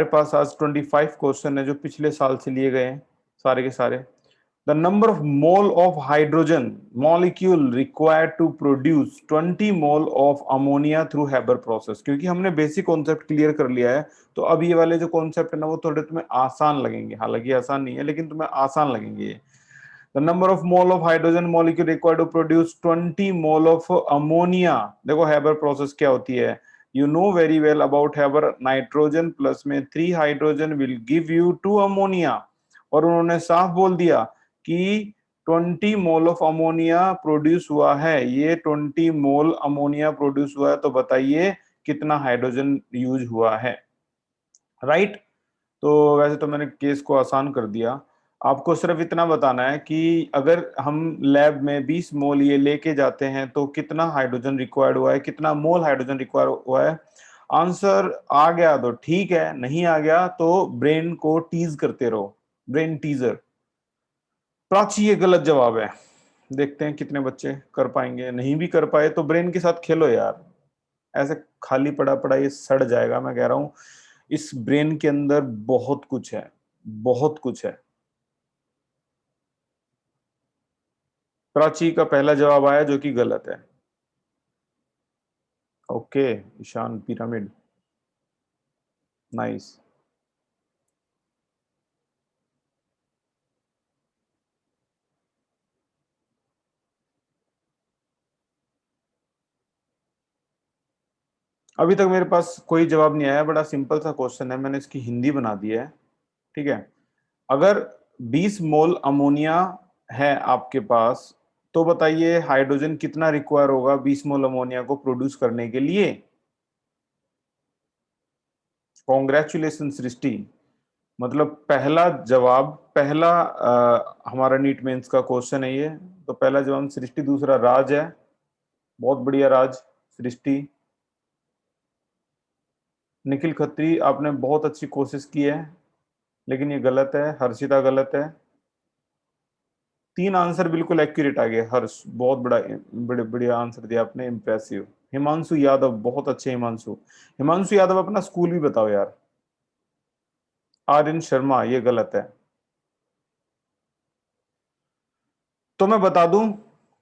पास आज 25 क्वेश्चन है जो पिछले साल से लिए गए हैं सारे के सारे। The number of mole of hydrogen molecule required to produce 20 mole of ammonia through Haber process. क्योंकि हमने बेसिक कॉन्सेप्ट क्लियर कर लिया है, तो अब ये वाले जो कॉन्सेप्ट है ना वो थोड़े तुम्हें आसान लगेंगे। हालांकि आसान नहीं है, लेकिन तुम्हें आसान लगेंगे। The number of mole of hydrogen molecule required to produce 20 mole of ammonia. देखो हैबर प्रोसेस क्या होती है, you know very well about Haber, nitrogen plus में 3 hydrogen will give you 2 ammonia. और उन्होंने साफ बोल दिया कि 20 मोल ऑफ अमोनिया प्रोड्यूस हुआ है। ये 20 मोल अमोनिया प्रोड्यूस हुआ है, तो बताइए कितना हाइड्रोजन यूज हुआ है, राइट। तो वैसे तो मैंने केस को आसान कर दिया। आपको सिर्फ इतना बताना है कि अगर हम लैब में 20 मोल ये लेके जाते हैं तो कितना हाइड्रोजन रिक्वायर्ड हुआ है, कितना मोल हाइड्रोजन रिक्वायर्ड हुआ है। आंसर आ गया तो ठीक है, नहीं आ गया तो ब्रेन को टीज करते रहो, ब्रेन टीजर। प्राची ये गलत जवाब है। देखते हैं कितने बच्चे कर पाएंगे, नहीं भी कर पाए तो ब्रेन के साथ खेलो यार। ऐसे खाली पड़ा पड़ा ये सड़ जाएगा, मैं कह रहा हूं। इस ब्रेन के अंदर बहुत कुछ है, बहुत कुछ है। प्राची का पहला जवाब आया जो कि गलत है। Okay Ishan, pyramid, nice. अभी तक मेरे पास कोई जवाब नहीं आया, बड़ा सिंपल सा क्वेश्चन है, मैंने इसकी हिंदी बना दी है। ठीक है, अगर 20 मोल अमोनिया है आपके पास, तो बताइए हाइड्रोजन कितना रिक्वायर होगा 20 मोल अमोनिया को प्रोड्यूस करने के लिए। कॉन्ग्रेचुलेशन सृष्टि, मतलब पहला जवाब, पहला हमारा नीट मेंस का क्वेश्चन है ये। तो पहला जवाब सृष्टि, दूसरा राज है। बहुत बढ़िया राज, सृष्टि। निखिल खत्री, आपने बहुत अच्छी कोशिश की है, लेकिन ये गलत है। हर्षिता गलत है। 3 आंसर बिल्कुल एक्यूरेट आ गए। हर्ष, बहुत बड़े बढ़िया आंसर दिया आपने, इंप्रेसिव। हिमांशु यादव, बहुत अच्छे हिमांशु। हिमांशु यादव अपना स्कूल भी बताओ यार। आर्यन शर्मा, ये गलत है। तो मैं बता दूं,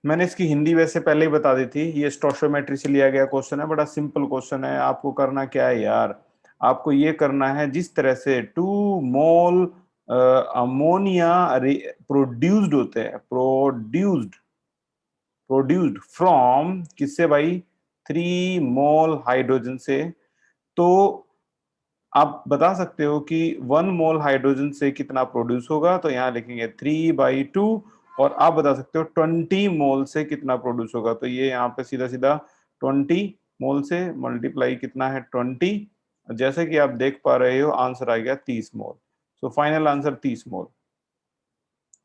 मैंने इसकी हिंदी वैसे पहले ही बता दी थी। ये स्टोशियोमेट्री से लिया गया क्वेश्चन है, बड़ा सिंपल क्वेश्चन है। आपको करना क्या है यार, आपको ये करना है जिस तरह से 2 मोल अमोनिया प्रोड्यूस्ड होते हैं, प्रोड्यूस्ड फ्रॉम किससे भाई, 3 मोल हाइड्रोजन से। तो आप बता सकते हो कि 1 मोल हाइड्रोजन से कितना प्रोड्यूस होगा, तो यहाँ लिखेंगे 3/2। और आप बता सकते हो 20 मोल से कितना प्रोड्यूस होगा, तो ये यहाँ पे सीधा सीधा 20 मोल से मल्टीप्लाई कितना है 20। जैसे कि आप देख पा रहे हो आंसर आ गया 30 मोल। सो फाइनल आंसर 30 मोल।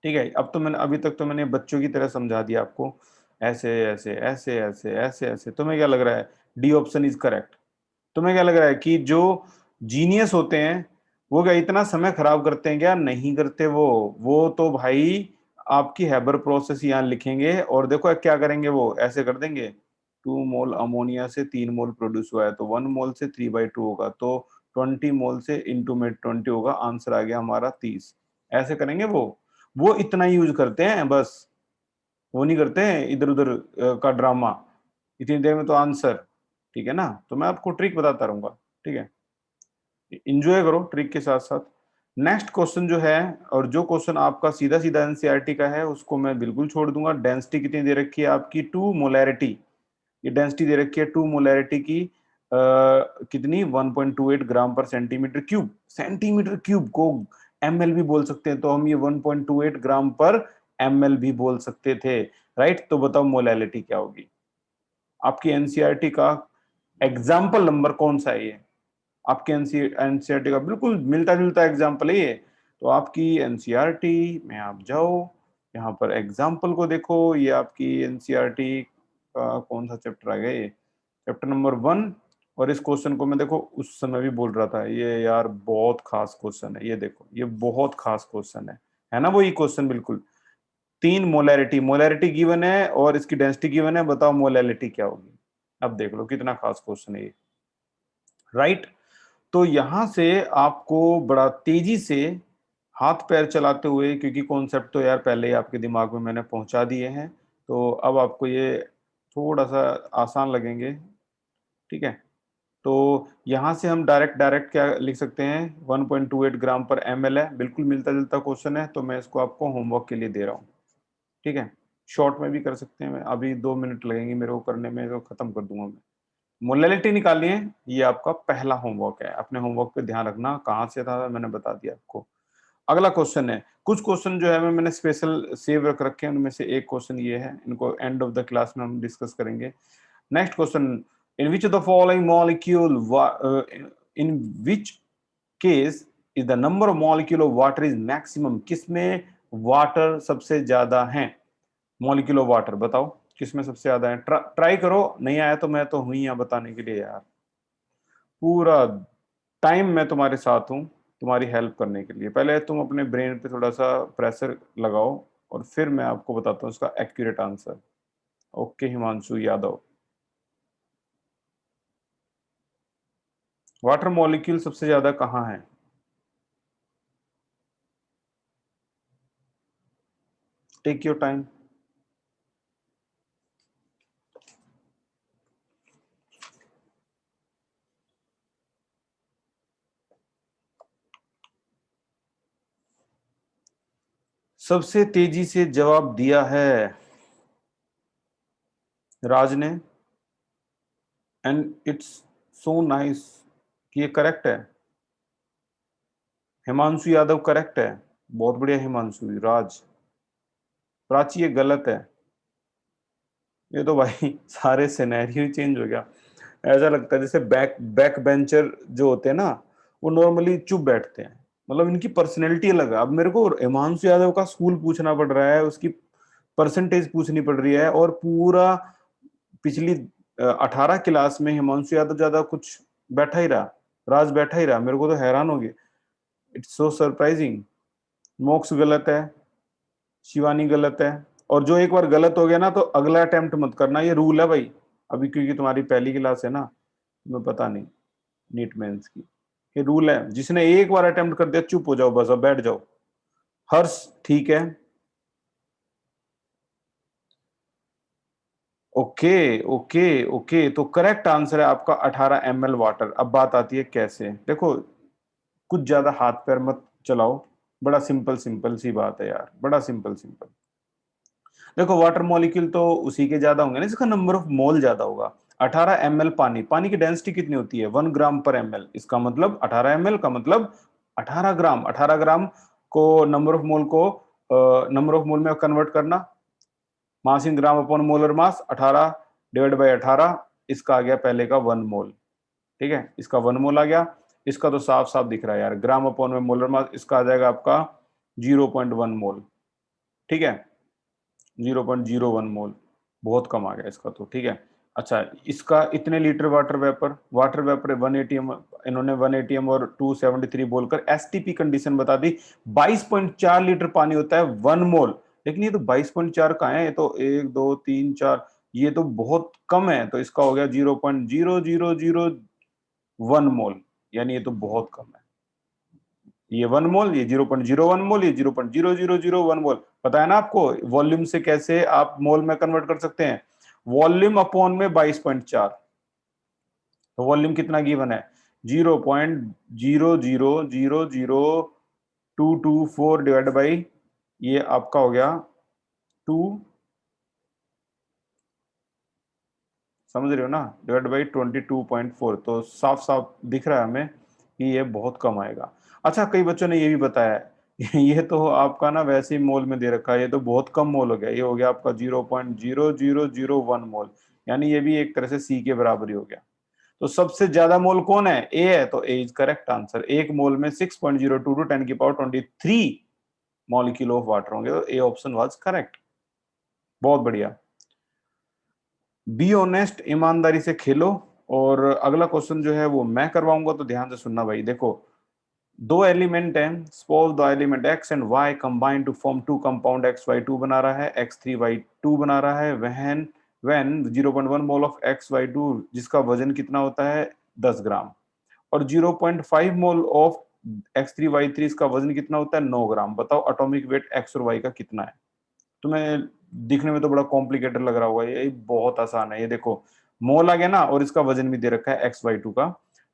ठीक है, अब तो मैंने, अभी तक तो मैंने बच्चों की तरह समझा दिया आपको, ऐसे ऐसे ऐसे ऐसे ऐसे ऐसे। तुम्हें क्या लग रहा है, डी ऑप्शन इज करेक्ट? तुम्हें क्या लग रहा है कि जो जीनियस होते हैं वो क्या इतना समय खराब करते हैं क्या? नहीं करते वो तो भाई आपकी हैबर प्रोसेस यहाँ लिखेंगे और देखो क्या करेंगे, वो ऐसे कर देंगे। 2 मोल अमोनिया से 3 मोल प्रोड्यूस हुआ है, तो 1 मोल से 3/2 होगा, तो 20 मोल से इंटू में 20 होगा, आंसर आ गया हमारा 30। ऐसे करेंगे वो इतना यूज करते हैं बस, वो नहीं करते हैं इधर उधर का ड्रामा। इतनी देर में तो आंसर। ठीक है ना, तो मैं आपको ट्रिक बताता रहूंगा। ठीक है, इंजॉय करो ट्रिक के साथ साथ। नेक्स्ट क्वेश्चन जो है, और जो क्वेश्चन आपका सीधा सीधा एनसीईआरटी का है, उसको मैं बिल्कुल छोड़ दूंगा। डेंसिटी कितनी दे रखी है आपकी, 2 मोलैरिटी। ये डेंसिटी दे रखी है 2 मोलैरिटी की, कितनी, 1.28 ग्राम पर सेंटीमीटर क्यूब। सेंटीमीटर क्यूब को एमएल भी बोल सकते हैं, तो हम ये 1.28 ग्राम पर एमएल भी बोल सकते थे, राइट। तो बताओ मोलैलिटी क्या होगी। आपकी एनसीईआरटी का एग्जाम्पल नंबर कौन सा है ये? आपके एनसीईआरटी का बिल्कुल मिलता जुलता एग्जाम्पल है ये। तो आपकी एनसीईआरटी में आप जाओ, यहाँ पर एग्जाम्पल को देखो। ये आपकी एनसीईआरटी का कौन सा चैप्टर आ गया, ये चैप्टर नंबर 1। और इस क्वेश्चन को मैं देखो उस समय भी बोल रहा था, ये यार बहुत खास क्वेश्चन है। ये देखो, ये बहुत खास क्वेश्चन है ना, वही क्वेश्चन बिल्कुल। 3 मोलैरिटी, मोलैरिटी गिवन है और इसकी डेंसिटी गिवन है, बताओ मोलैलिटी क्या होगी। अब देख लो कितना खास क्वेश्चन है ये, राइट। तो यहां से आपको बड़ा तेजी से हाथ पैर चलाते हुए, क्योंकि कॉन्सेप्ट तो यार पहले ही आपके दिमाग में मैंने पहुंचा दिए हैं, तो अब आपको ये थोड़ा सा आसान लगेंगे। ठीक है, तो यहां से हम डायरेक्ट डायरेक्ट क्या लिख सकते हैं, 1.28 ग्राम पर ml है, बिल्कुल मिलता जुलता क्वेश्चन है, तो मैं इसको आपको होमवर्क के लिए दे रहा हूँ। ठीक है, शॉर्ट में भी कर सकते हैं, मैं अभी 2 मिनट लगेंगे मेरे को करने में, तो खत्म कर दूंगा मैं। मोलैलिटी निकालनी है, ये आपका पहला होमवर्क है। अपने होमवर्क पे ध्यान रखना, कहाँ से था मैंने बता दिया आपको। अगला क्वेश्चन है, कुछ क्वेश्चन जो है मैंने स्पेशल सेव रख रखे हैं, उनमें से एक क्वेश्चन ये है, इनको एंड ऑफ द क्लास में हम डिस्कस करेंगे। Next question, in which of the following molecule, in which case is the number of molecule of water is maximum, किसमें वाटर सबसे ज्यादा है, मॉलिक्यूल ऑफ वाटर बताओ किसमें सबसे ज्यादा है। ट्राई करो, नहीं आया तो मैं तो हुई यहाँ बताने के लिए यार, पूरा टाइम मैं तुम्हारे साथ हूँ, तुम्हारी हेल्प करने के लिए। पहले तुम अपने ब्रेन पे थोड़ा सा प्रेशर लगाओ, और फिर मैं आपको बताता हूँ इसका accurate answer. Okay Himanshu Yadav, water molecule सबसे ज्यादा कहाँ है? Take your time. सबसे तेजी से जवाब दिया है राज ने, एंड इट्स सो नाइस कि ये करेक्ट है। हिमांशु यादव करेक्ट है, बहुत बढ़िया हिमांशु। राज, प्राची ये गलत है। ये तो भाई सारे सिनेरियो ही चेंज हो गया। ऐसा लगता है जैसे बैक बेंचर जो होते हैं ना, वो नॉर्मली चुप बैठते हैं, मतलब इनकी पर्सनैलिटी अलग है। अब मेरे को हिमांशु यादव का स्कूल पूछना पड़ रहा है, उसकी परसेंटेज पूछनी पड़ रही है, और पूरा पिछली 18 क्लास में हिमांशु यादव ज्यादा कुछ बैठा ही रहा, राज बैठा ही रहा। मेरे को तो हैरान हो गया, इट्स सो सरप्राइजिंग। मोक्ष गलत है, शिवानी गलत है, और जो एक बार गलत हो गया ना, तो अगला अटेम्प्ट मत करना, ये रूल है भाई। अभी क्योंकि तुम्हारी पहली क्लास है ना, तुम्हें पता नहीं नीट मेंस की, ये रूल है। जिसने एक बार अटेम्प्ट कर दिया चुप हो जाओ बस, अब बैठ जाओ। हर्ष ठीक है, ओके ओके ओके, तो करेक्ट आंसर है आपका 18 ml वाटर। अब बात आती है कैसे, देखो कुछ ज्यादा हाथ पैर मत चलाओ, बड़ा सिंपल सिंपल सी बात है यार, बड़ा सिंपल सिंपल। देखो वाटर मॉलिक्यूल तो उसी के ज्यादा होंगे ना, इसका नंबर ऑफ मोल ज्यादा होगा। 18 ml पानी, पानी की डेंसिटी कितनी होती है, 1 ग्राम पर ml, इसका मतलब 18 ml का मतलब 18 ग्राम। 18 ग्राम को नंबर ऑफ मोल को नंबर ऑफ मोल में कन्वर्ट करना, mass in gram upon molar mass, 18 divide by 18, इसका आ गया पहले का 1 मोल। ठीक है, इसका 1 मोल आ गया। इसका तो साफ साफ दिख रहा है यार, ग्राम अपॉन में मोलर मास, इसका आ जाएगा आपका 0.1 मोल। ठीक है, 0.01 मोल, बहुत कम आ गया इसका तो। ठीक है, अच्छा इसका इतने litre water vapour, water vapour 180 M, इन्होंने 180 एम और 273 बोलकर एसटीपी कंडीशन बता दी। 22.4 लीटर पानी होता है 1 मोल, लेकिन ये तो 22.4 कहाँ है, ये तो 1 2 3 4, ये तो बहुत कम है, तो इसका हो गया 0.0001 मोल, यानी ये तो बहुत कम है। ये 1 मोल, ये 0.01 मोल, ये 0.0001 मोल। पता है ना आपको वॉल्यूम से कैसे आप मोल में कन्वर्ट कर सकते हैं, वॉल्यूम अपॉन में 22.4, तो वॉल्यूम कितना गिवन है, 0.0000224 डिवाइड बाई, ये आपका हो गया 2, समझ रहे हो ना, डिवाइड बाई 22.4, तो साफ साफ दिख रहा है हमें कि ये बहुत कम आएगा। अच्छा कई बच्चों ने ये भी बताया है ये तो आपका ना वैसे ही मोल में दे रखा है, ये तो बहुत कम मोल हो गया, ये हो गया आपका 0.0001 मोल, यानी ये भी एक तरह से सी के बराबर ही हो गया। तो सबसे ज्यादा मोल कौन है, ए है, तो ए इज करेक्ट आंसर। एक मोल में 6.022 10 की पावर 23 मॉलिक्यूल ऑफ वाटर होंगे, तो ए ऑप्शन वाज करेक्ट। बहुत बढ़िया, बी ऑनेस्ट, ईमानदारी से खेलो। और अगला क्वेश्चन जो है वो मैं करवाऊंगा, तो ध्यान से सुनना भाई। देखो दो एलिमेंट हैं, suppose the element x and y combine to form two compound XY2 बना रहा है, X3Y2 बना रहा है, व्हेन 0.1 मोल ऑफ XY2, जिसका वजन कितना होता है 10 ग्राम, और 0.5 मोल ऑफ X3Y3 इसका वजन कितना होता है 9 ग्राम। बताओ एटॉमिक वेट X और Y का कितना है। तुम्हें दिखने में तो बड़ा कॉम्प्लिकेटेड लग रहा होगा, ये बहुत आसान है। ये देखो मोल आ गया ना, और इसका वजन भी दे रखा है XY2 का।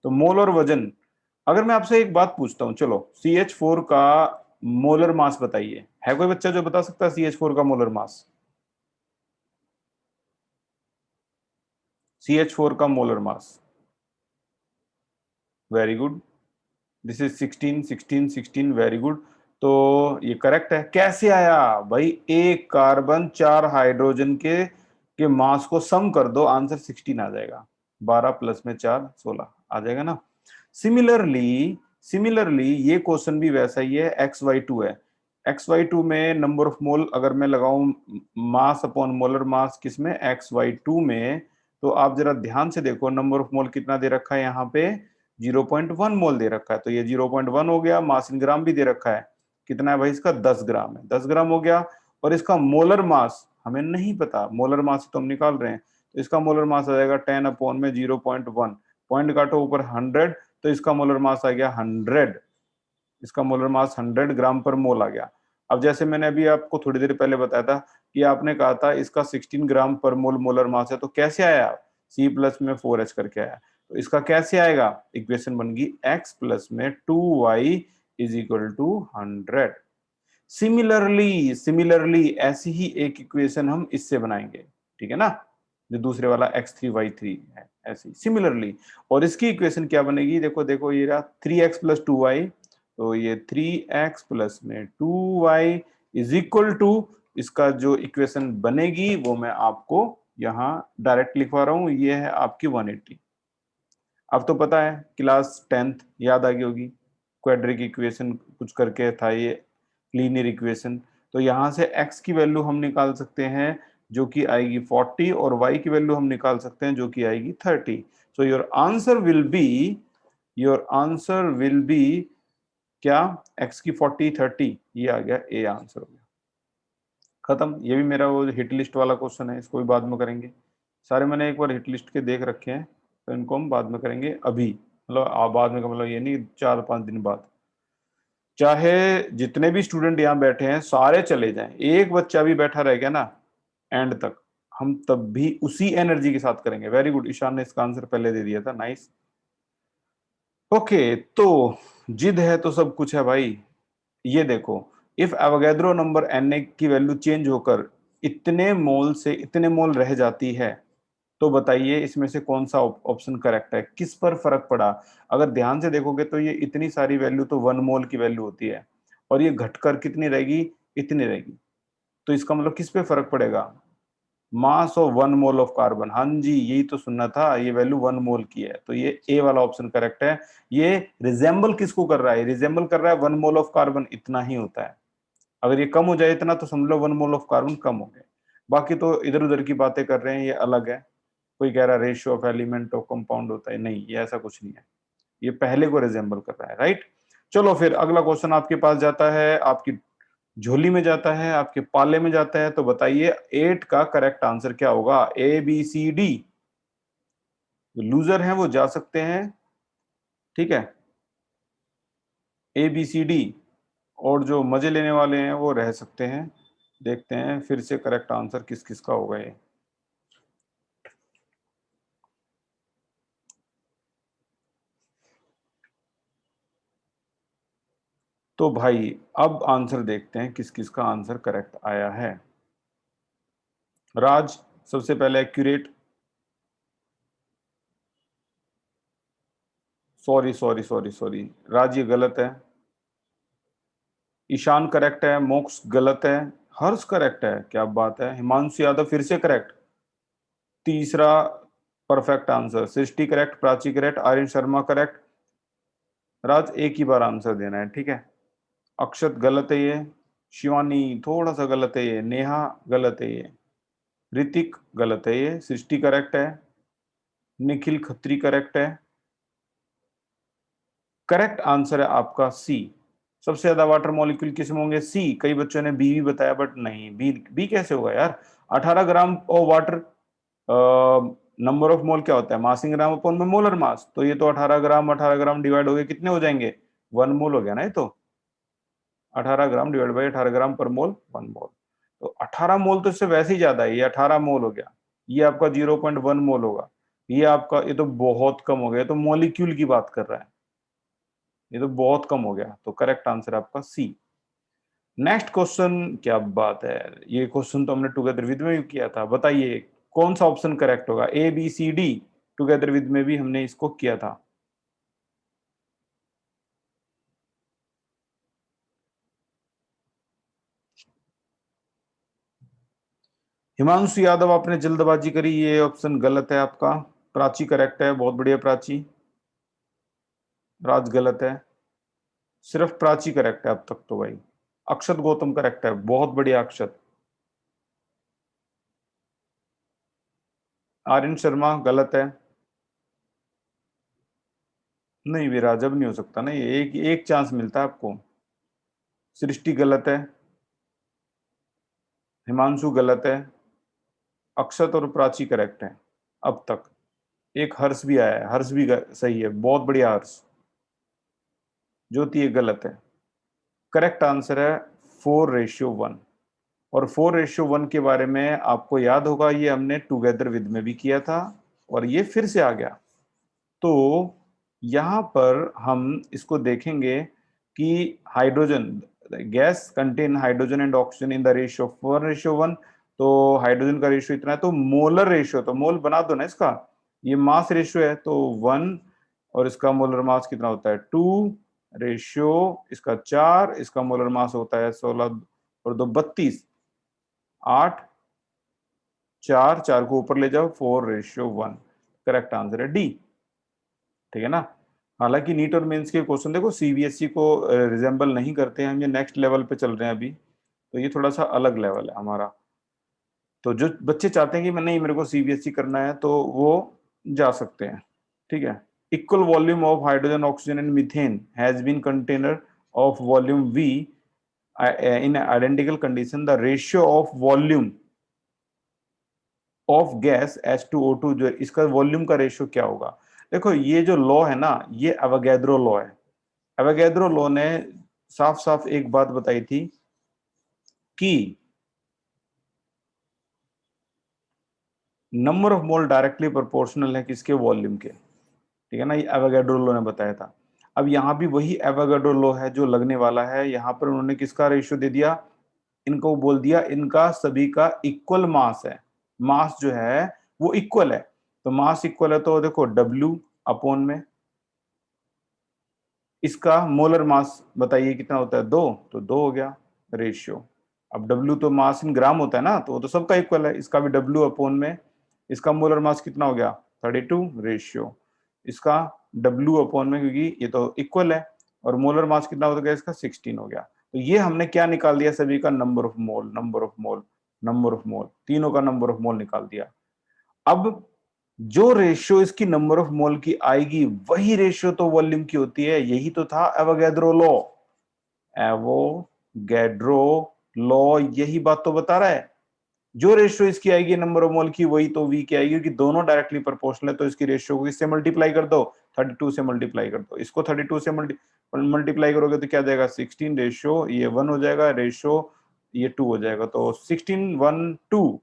तो मोल और वजन, अगर मैं आपसे एक बात पूछता हूँ, चलो CH4 का मोलर मास बताइए, है कोई बच्चा जो बता सकता है CH4 का मोलर मास? CH4 का molar mass, very good, this is 16 16 16, very good. तो ये करेक्ट है। कैसे आया भाई, एक कार्बन 4 हाइड्रोजन के मास को सम कर दो, आंसर 16 आ जाएगा। 12 प्लस में 4 16 आ जाएगा ना। सिमिलरली सिमिलरली ये क्वेश्चन भी वैसा ही है, XY2 है। XY2 में नंबर ऑफ मोल अगर मैं लगाऊं मास अपॉन मोलर मास किसमें, XY2 में, तो आप जरा ध्यान से देखो नंबर ऑफ मोल कितना दे रखा है यहाँ पे, 0.1 मोल दे रखा है। तो ये 0.1 हो गया। मास इन ग्राम भी दे रखा है, कितना है भाई इसका, 10 ग्राम है, 10 ग्राम हो गया। और इसका मोलर मास हमें नहीं पता, मोलर मास तो हम निकाल रहे हैं, तो इसका मोलर मास आ जाएगा 10 अपॉन में 0.1, पॉइंट काटो ऊपर 100, तो इसका मोलर मास आ गया 100। इसका मोलर मास 100 ग्राम पर मोल आ गया। अब जैसे मैंने अभी आपको थोड़ी देर पहले बताया था कि आपने कहा था इसका 16 ग्राम पर मोल मोलर मास है, तो कैसे आया, C प्लस में 4H करके आया। तो इसका कैसे आएगा, इक्वेशन बन गई X प्लस में 2Y is equal to 100। Similarly ऐसी ही एक इक्वेशन हम इससे बनाएंगे, ठीक है ना, जो दूसरे वाला X3Y3 है, ऐसी सिमिलरली। और इसकी इक्वेशन क्या बनेगी, देखो देखो, ये रहा 3X प्लस 2Y, तो ये 3X प्लस में 2Y इज इक्वल टू, इसका जो इक्वेशन बनेगी वो मैं आपको यहाँ डायरेक्ट लिखवा रहा हूँ, ये है आपकी 180। अब तो पता है, क्लास 10th याद आ गई होगी, क्वाड्रिक इक्वेशन कुछ करके था ये, लीनियर इक्वेशन। तो यहाँ से x की वैल्यू हम निकाल सकते हैं जो कि आएगी 40, और y की वैल्यू हम निकाल सकते हैं जो कि आएगी 30। So your answer will be क्या, x की 40 30, ये आ गया ए आंसर हो गया। खत्म। ये भी मेरा वो हिट लिस्ट वाला क्वेश्चन है, इसको भी बाद में करेंगे। सारे मैंने एक बार हिट लिस्ट के देख रखे हैं, तो इनको हम बाद में करेंगे। अभी मतलब बाद में का मतलब ये नहीं 4-5 दिन बाद। चाहे जितने भी स्टूडेंट यहाँ बैठे हैं सारे चले जाएं, एक बच्चा भी बैठा रह गया ना एंड तक, हम तब भी उसी एनर्जी के साथ करेंगे। वेरी गुड, ईशान ने इसका आंसर पहले दे दिया था, नाइस। ओके, तो जिद है तो सब कुछ है भाई। ये देखो, इफ एवोगैड्रो नंबर Na की वैल्यू चेंज होकर इतने मोल से इतने मोल रह जाती है, तो बताइए इसमें से कौन सा ऑप्शन करेक्ट है, किस पर फर्क पड़ा। अगर ध्यान से देखोगे तो ये इतनी सारी वैल्यू तो 1 मोल की वैल्यू होती है, और ये घटकर कितनी रहेगी, इतनी रहेगी। तो इसका मतलब किस पे फर्क पड़ेगा, mass of 1 mole of carbon. हाँ जी, यही तो सुनना था, ये वैल्यू 1 मोल की है, तो ये ए वाला ऑप्शन करेक्ट है। ये रिजेंबल किसको कर रहा है, रिजेंबल कर रहा है 1 मोल ऑफ कार्बन, इतना ही होता है। अगर ये कम हो जाए इतना, तो समझ लो 1 मोल ऑफ कार्बन कम हो गए। बाकी तो इधर उधर की बातें कर रहे हैं, ये अलग है। कोई कह रहा है ratio of element of compound होता है, नहीं, ये ऐसा कुछ नहीं है, ये पहले को रिजेंबल कर रहा है, राइट। चलो फिर अगला क्वेश्चन आपके पास जाता है, आपकी झोली में जाता है, आपके पाले में जाता है। तो बताइए 8 का करेक्ट आंसर क्या होगा, ABCD। जो लूजर हैं वो जा सकते हैं, ठीक है, ABCD, और जो मजे लेने वाले हैं वो रह सकते हैं। देखते हैं फिर से करेक्ट आंसर किस किस का होगा ये। तो भाई अब आंसर देखते हैं किस किस का आंसर करेक्ट आया है। राज सबसे पहले accurate, sorry sorry sorry sorry, Raj ये गलत है। ईशान करेक्ट है, मोक्ष गलत है, हर्ष करेक्ट है, क्या बात है। हिमांशु यादव फिर से करेक्ट, तीसरा perfect answer. Srishti correct, Prachi correct, Aryan Sharma correct. Raj एक ही बार आंसर देना है, ठीक है। अक्षत गलत है ये, शिवानी थोड़ा सा गलत है ये, नेहा गलत है ये, ऋतिक गलत है ये, सृष्टि करेक्ट है, निखिल खत्री करेक्ट है। करेक्ट आंसर है आपका सी। सबसे ज्यादा वाटर मॉलिक्यूल किस में होंगे, सी। कई बच्चों ने बी भी बताया, बट नहीं, बी बी कैसे होगा यार। 18 gram of water number of मोल क्या होता है, मास इन ग्राम अपॉन में मोलर मास, तो ये तो 18 ग्राम डिवाइड हो गए कितने हो जाएंगे, 1 मोल हो गया ना, ये तो 18 ग्राम डिवाइड बाई 18 ग्राम पर मोल 1 मोल। तो 18 मोल तो इससे वैसे ही ज्यादा है, ये 18 मोल हो गया, ये आपका 0.1 मोल होगा, ये आपका, ये तो बहुत कम हो गया, ये तो मॉलिक्यूल की बात कर रहा है, ये तो बहुत कम हो गया, तो करेक्ट आंसर आपका सी। नेक्स्ट क्वेश्चन, क्या बात है, ये क्वेश्चन तो हमने टुगेदर विद में भी किया था, बताइए कौन सा ऑप्शन करेक्ट होगा, A B C D, together with में भी हमने इसको किया था। हिमांशु यादव, आपने जल्दबाजी करी, ये ऑप्शन गलत है आपका, प्राची करेक्ट है, बहुत बढ़िया प्राची। राज गलत है, सिर्फ प्राची करेक्ट है अब तक तो भाई। अक्षत गौतम करेक्ट है, बहुत बढ़िया अक्षत। आर्यन शर्मा गलत है, नहीं विराज अब नहीं हो सकता ना, ये एक एक चांस मिलता है आपको। सृष्टि गलत है, हिमांशु गलत है, अक्षत और प्राची करेक्ट है अब तक। एक हर्ष भी आया है, हर्ष भी सही है, बहुत बढ़िया हर्ष। ज्योति ये गलत है, करेक्ट आंसर है 4:1। और 4:1 के बारे में आपको याद होगा, ये हमने टुगेदर विद में भी किया था और ये फिर से आ गया। तो यहां पर हम इसको देखेंगे कि hydrogen, gas contain hydrogen and oxygen in the ratio of 4:1। तो हाइड्रोजन का रेशियो इतना है, तो मोलर रेशियो, तो मोल बना दो ना इसका, ये मास रेशियो है तो 1, और इसका मोलर मास कितना होता है 2, रेशियो इसका 4, इसका मोलर मास होता है 16 और 2 32, 8, 4, 4 को ऊपर ले जाओ, 4:1, करेक्ट आंसर है डी। ठीक है ना। हालांकि नीट और मेंस के क्वेश्चन देखो सीबीएसई को रिजेंबल नहीं करते हैं, हम ये नेक्स्ट लेवल पे चल रहे हैं अभी, तो ये थोड़ा सा अलग लेवल है हमारा। तो जो बच्चे चाहते हैं कि मैं नहीं मेरे को सीबीएसई करना है तो वो जा सकते हैं। ठीक है। Equal volume of hydrogen oxygen and methane has been container of volume V in identical condition, the ratio of volume of gas H2O2, जो इसका वॉल्यूम का रेशियो क्या होगा। देखो ये जो लॉ है ना, ये एवोगैड्रो लॉ है। एवोगैड्रो लॉ ने साफ साफ एक बात बताई थी कि number of mole directly proportional है किसके, वॉल्यूम के। ठीक है ना, ये एवोगैड्रो लॉ ने बताया था। अब यहाँ भी वही एवोगैड्रो लॉ है जो लगने वाला है, यहाँ पर उन्होंने किसका रेशियो दे दिया, इनको बोल दिया इनका सभी का इक्वल मास है, मास जो है वो इक्वल है। तो मास इक्वल है तो देखो W अपॉन में इसका मोलर मास बताइए कितना होता है, 2, तो 2 हो गया रेशियो। अब W तो मास इन ग्राम होता है ना, तो वो तो सबका इक्वल है, इसका भी W अपॉन में इसका मोलर मास कितना हो गया 32 रेशियो, इसका W अपॉन में, क्योंकि ये तो इक्वल है, और मोलर मास कितना हो गया इसका 16 हो गया। तो ये हमने क्या निकाल दिया, सभी का number of mole, number of mole, number of मोल, तीनों का नंबर ऑफ मोल निकाल दिया। अब जो रेशियो इसकी नंबर ऑफ मोल की आएगी वही रेशियो तो वॉल्यूम की होती है, यही तो था एवोगैड्रो लॉ। एवोगैड्रो लॉ यही बात तो बता रहा है, जो रेशियो इसकी आएगी नंबर ऑफ मोल की वही तो वी की आएगी, क्योंकि दोनों डायरेक्टली प्रोपोर्शनल है, तो इसकी रेशियो को इससे मल्टीप्लाई कर दो, 32 से मल्टीप्लाई कर दो, इसको 32 से मल्टीप्लाई करोगे तो क्या जाएगा 16 रेशियो, ये 1 हो जाएगा रेशियो, ये 2 हो जाएगा, तो 16 1 2,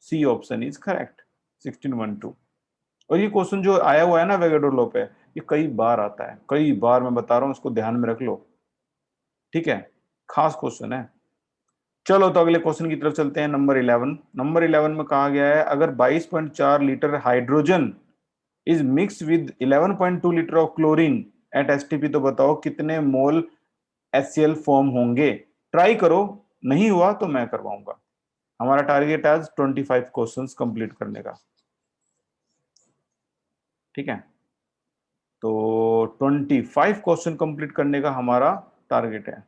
सी ऑप्शन इज करेक्ट, 16 1 2। और ये क्वेश्चन जो आया हुआ है ना एवोगैड्रो लॉ पे, ये कई बार आता है, कई बार, मैं बता रहा हूँ, इसको ध्यान में रख लो। ठीक है, खास क्वेश्चन है। चलो तो अगले क्वेश्चन की तरफ चलते हैं, नंबर 11। नंबर 11 में कहा गया है अगर 22.4 litre hydrogen is mix with 11.2 litre of chlorine at STP, तो बताओ कितने मोल HCl फॉर्म होंगे। ट्राई करो, नहीं हुआ तो मैं करवाऊंगा। हमारा टारगेट आज 25 क्वेश्चंस कंप्लीट करने का। ठीक है, तो 25 क्वेश्चन कंप्लीट करने का हमारा टारगेट है।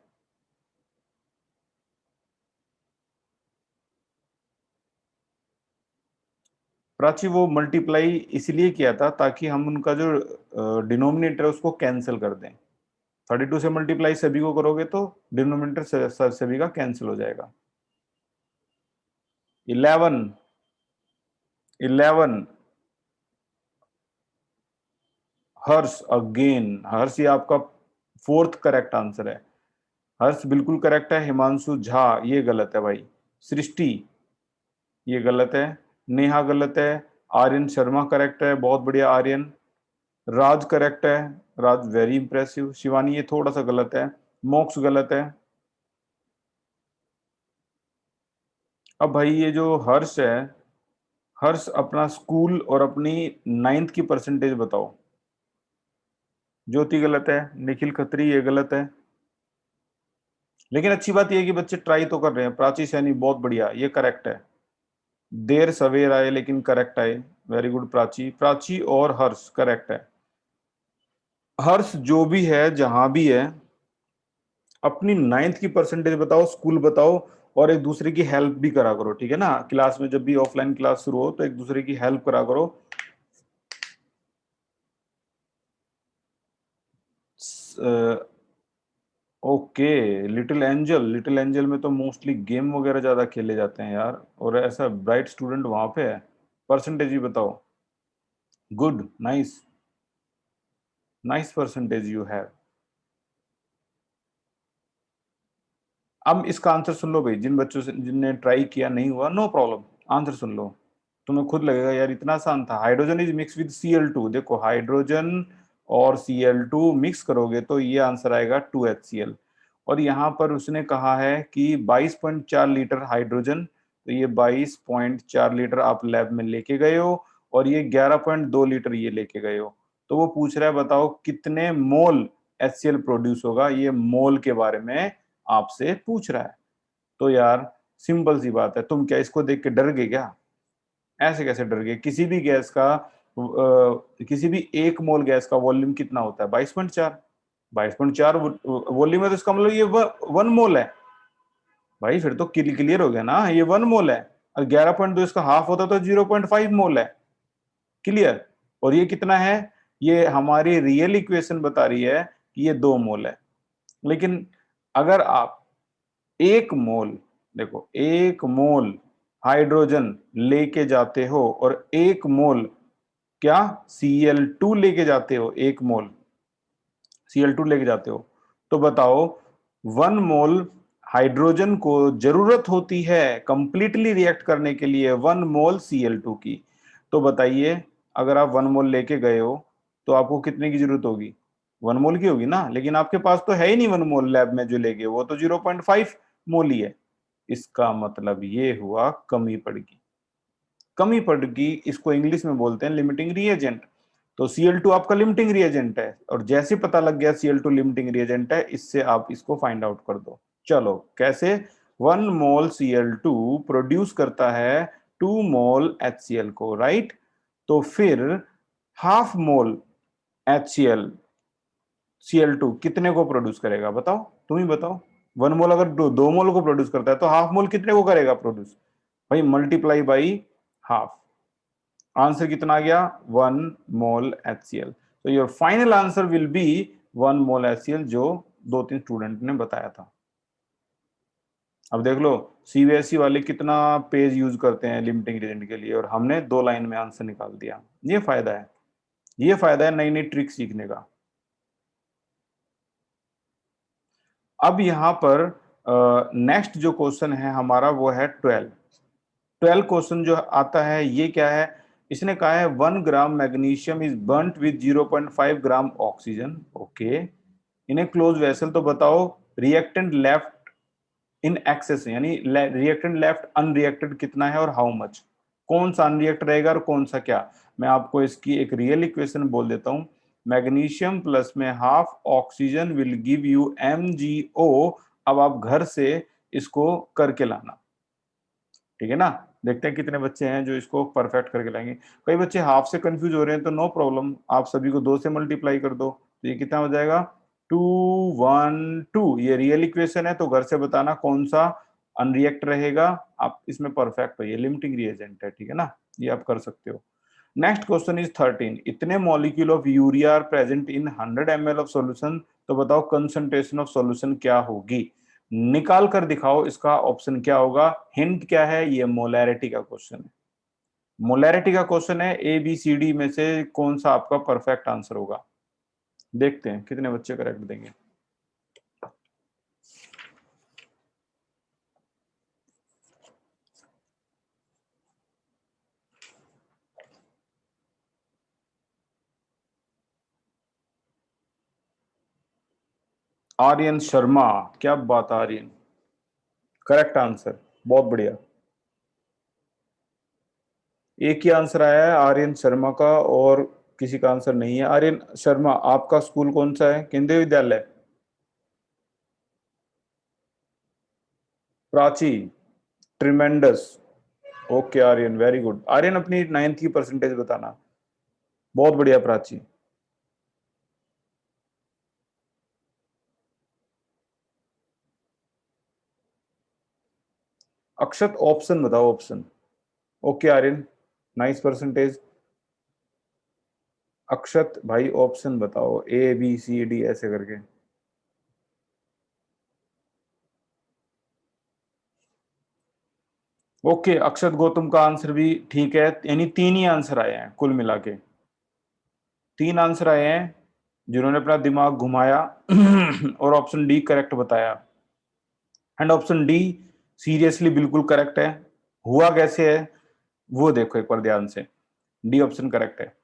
प्राची वो मल्टीप्लाई इसलिए किया था ताकि हम उनका जो डिनोमिनेटर है उसको कैंसिल कर दें। 32 से मल्टीप्लाई सभी को करोगे तो डिनोमिनेटर सभी का कैंसिल हो जाएगा। 11, 11, हर्ष, अगेन हर्ष, ये आपका फोर्थ करेक्ट आंसर है। हर्ष बिल्कुल करेक्ट है। हिमांशु झा, ये गलत है भाई। सृष्टि, ये गलत है। नेहा गलत है। आर्यन शर्मा करेक्ट है, बहुत बढ़िया आर्यन। राज करेक्ट है, राज वेरी इंप्रेसिव। शिवानी, ये थोड़ा सा गलत है। मोक्ष गलत है। अब भाई ये जो हर्ष है, हर्ष अपना स्कूल और अपनी 9th की परसेंटेज बताओ। ज्योति गलत है। निखिल खत्री, ये गलत है। लेकिन अच्छी बात यह है कि बच्चे ट्राई तो कर रहे हैं। प्राची सैनी, बहुत बढ़िया, ये करेक्ट है। देर सवेर आए लेकिन करेक्ट आए। Very good Prachi. प्राची और हर्ष करेक्ट है। हर्ष जो भी है, जहां भी है, अपनी 9th की परसेंटेज बताओ, स्कूल बताओ, और एक दूसरे की हेल्प भी करा करो, ठीक है ना। क्लास में जब भी ऑफलाइन क्लास शुरू हो तो एक दूसरे की हेल्प करा करो। Okay. Little angel, little angel में तो मोस्टली गेम वगैरह ज्यादा खेले जाते हैं यार, और ऐसा ब्राइट स्टूडेंट वहां पे है। परसेंटेज भी बताओ। Good, nice, nice percentage you have. अब इसका आंसर सुन लो भाई, जिन बच्चों से जिनने ट्राई किया नहीं हुआ, नो प्रॉब्लम, आंसर सुन लो। तुम्हें खुद लगेगा यार इतना आसान था। Hydrogen is mix with Cl2। देखो, हाइड्रोजन और Cl2 मिक्स करोगे तो ये आंसर आएगा 2HCl। और यहाँ पर उसने कहा है कि 22.4 लीटर हाइड्रोजन, तो ये 22.4 लीटर आप लैब में लेके गए हो, और ये 11.2 लीटर ये लेके गए हो। तो वो पूछ रहा है बताओ कितने मोल HCl प्रोड्यूस होगा, ये मोल के बारे में आपसे पूछ रहा है। तो यार सिंपल सी बात है, तुम क्या इसको देख के डर गए क्या? ऐसे कैसे डर गए? किसी भी गैस का किसी भी एक मोल गैस का वॉल्यूम कितना होता है? 22.4। 22.4 वॉल्यूम है, तो इसका मतलब ये 1 मोल है। भाई फिर तो क्लियर हो गया ना, ये 1 मोल है। और 11.2 इसका हाफ होता तो 0.5 मोल है। क्लियर? और ये कितना है? ये हमारी रियल इक्वेशन बता रही है कि ये 2 मोल है। लेकिन अगर आप 1 मोल, देखो 1 मोल हाइड्रोजन लेके जाते हो और 1 मोल क्या Cl2 लेके जाते हो, 1 मोल Cl2 लेके जाते हो, तो बताओ 1 मोल हाइड्रोजन को जरूरत होती है कंप्लीटली रिएक्ट करने के लिए 1 मोल Cl2 की। तो बताइए, अगर आप 1 मोल लेके गए हो तो आपको कितने की जरूरत होगी? 1 मोल की होगी ना। लेकिन आपके पास तो है ही नहीं 1 मोल, लैब में जो लेके वो तो 0.5 मोल ही है। इसका मतलब ये हुआ कमी पड़गी। कमी पड़गी, इसको इंग्लिश में बोलते हैं लिमिटिंग रिएजेंट। तो Cl2 आपका लिमिटिंग रिएजेंट है, और जैसे पता लग गया Cl2 लिमिटिंग रिएजेंट है, इससे आप इसको फाइंड आउट कर दो। चलो कैसे? 1 मोल Cl2 प्रोड्यूस करता है 2 मोल HCl को, राइट? तो फिर हाफ मोल HCl Cl2 कितने को प्रोड्यूस करेगा बताओ? तुम ही बताओ। 1 मोल अगर 2 मोल को प्रोड्यूस करता है तो हाफ मोल कितने को करेगा प्रोड्यूस? भाई मल्टीप्लाई बाई हाफ। आंसर कितना आ गया? 1 मोल HCl। तो your final answer will be 1 mole HCl, जो 2-3 स्टूडेंट ने बताया था। अब देख लो, CBSE वाले कितना पेज यूज करते हैं लिमिटिंग रिएजेंट के लिए, और हमने 2 लाइन में आंसर निकाल दिया। ये फायदा है, ये फायदा है नई नई ट्रिक सीखने का। अब यहाँ पर नेक्स्ट जो क्वेश्चन है हमारा वो है 12 क्वेश्चन जो आता है ये क्या है? इसने कहा है 1 gram magnesium is burnt with 0.5 gram oxygen. Okay, in a close vessel. तो बताओ रिएक्टेंट लेफ्ट इन एक्सेस, यानी रिएक्टेंट लेफ्ट अनरिएक्टेड कितना है और हाउ मच। कौन सा अनरिएक्ट रहेगा और कौन सा क्या? मैं आपको इसकी एक रियल इक्वेशन बोल देता हूं। मैग्नीशियम प्लस में half oxygen will give you MgO। अब आप घर से इसको करके लाना, ठीक है ना। देखते हैं कितने बच्चे हैं जो इसको परफेक्ट करके लाएंगे। कई बच्चे हाफ से कंफ्यूज हो रहे हैं, तो नो प्रॉब्लम, आप सभी को 2 से मल्टीप्लाई कर दो, तो ये कितना हो जाएगा? 212। ये रियल इक्वेशन है, तो घर से बताना कौन सा अनरिएक्ट रहेगा। आप इसमें परफेक्ट हो, ये लिमिटिंग रिएजेंट है, ठीक है ना, ये आप कर सकते हो। Next question is 13। इतने molecule of urea are present in 100 ml of solution. तो बताओ कंसंट्रेशन ऑफ सॉल्यूशन क्या होगी? निकाल कर दिखाओ इसका ऑप्शन क्या होगा। हिंट क्या है? ये मोलैरिटी का क्वेश्चन है। मोलैरिटी का क्वेश्चन है, ABCD में से कौन सा आपका परफेक्ट आंसर होगा? देखते हैं कितने बच्चे करेक्ट देंगे। आर्यन शर्मा, क्या बात है आर्यन, करेक्ट आंसर, बहुत बढ़िया। एक ही आंसर आया है आर्यन शर्मा का, और किसी का आंसर नहीं है। आर्यन शर्मा, आपका स्कूल कौन सा है? Kendriya Vidyalaya? Prachi, tremendous. Okay Aryan, very good. Aryan अपनी 9th की परसेंटेज बताना। बहुत बढ़िया प्राची। अक्षत, ऑप्शन बताओ, option. Okay Aryan, nice percentage. Akshat भाई ऑप्शन बताओ, A B C D ऐसे करके। ओके, अक्षत गौतम का आंसर भी ठीक है, यानी तीन ही आंसर आए हैं कुल मिला के। तीन आंसर आए हैं जिन्होंने अपना दिमाग घुमाया और ऑप्शन डी करेक्ट बताया। एंड ऑप्शन डी सीरियसली बिल्कुल करेक्ट है। हुआ कैसे है वो देखो एक बार ध्यान से। डी ऑप्शन करेक्ट है।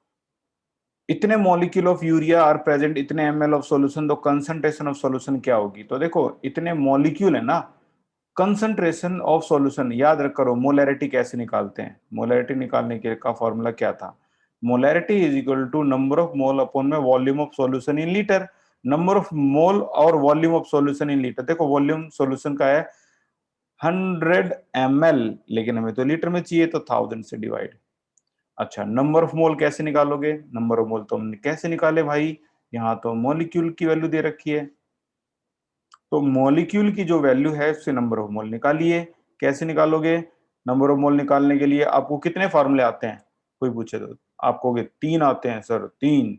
इतने molecule of urea are present इतने ml ऑफ सॉल्यूशन, तो कंसंट्रेशन ऑफ सॉल्यूशन क्या होगी? तो देखो इतने मॉलिक्यूल है ना, कंसंट्रेशन ऑफ सॉल्यूशन याद रख करो। मोलैरिटी कैसे निकालते हैं? मोलैरिटी निकालने के का फॉर्मूला क्या था? Molarity is equal to number of mole upon में volume of solution in litre. Number of mole और volume of solution in litre. देखो वॉल्यूम सॉल्यूशन का है 100 ml, लेकिन हमें तो लीटर में चाहिए, तो 1000 से डिवाइड। अच्छा, नंबर ऑफ मोल कैसे निकालोगे? नंबर ऑफ मोल तो हमने कैसे निकाले भाई, यहाँ तो मॉलिक्यूल की वैल्यू दे रखी है, तो मॉलिक्यूल की जो वैल्यू है उससे नंबर ऑफ मोल निकालिए। कैसे निकालोगे? नंबर ऑफ मोल निकालने के लिए आपको कितने फार्मूले आते हैं? कोई पूछे तो आप कहोगे तीन आते हैं सर, तीन।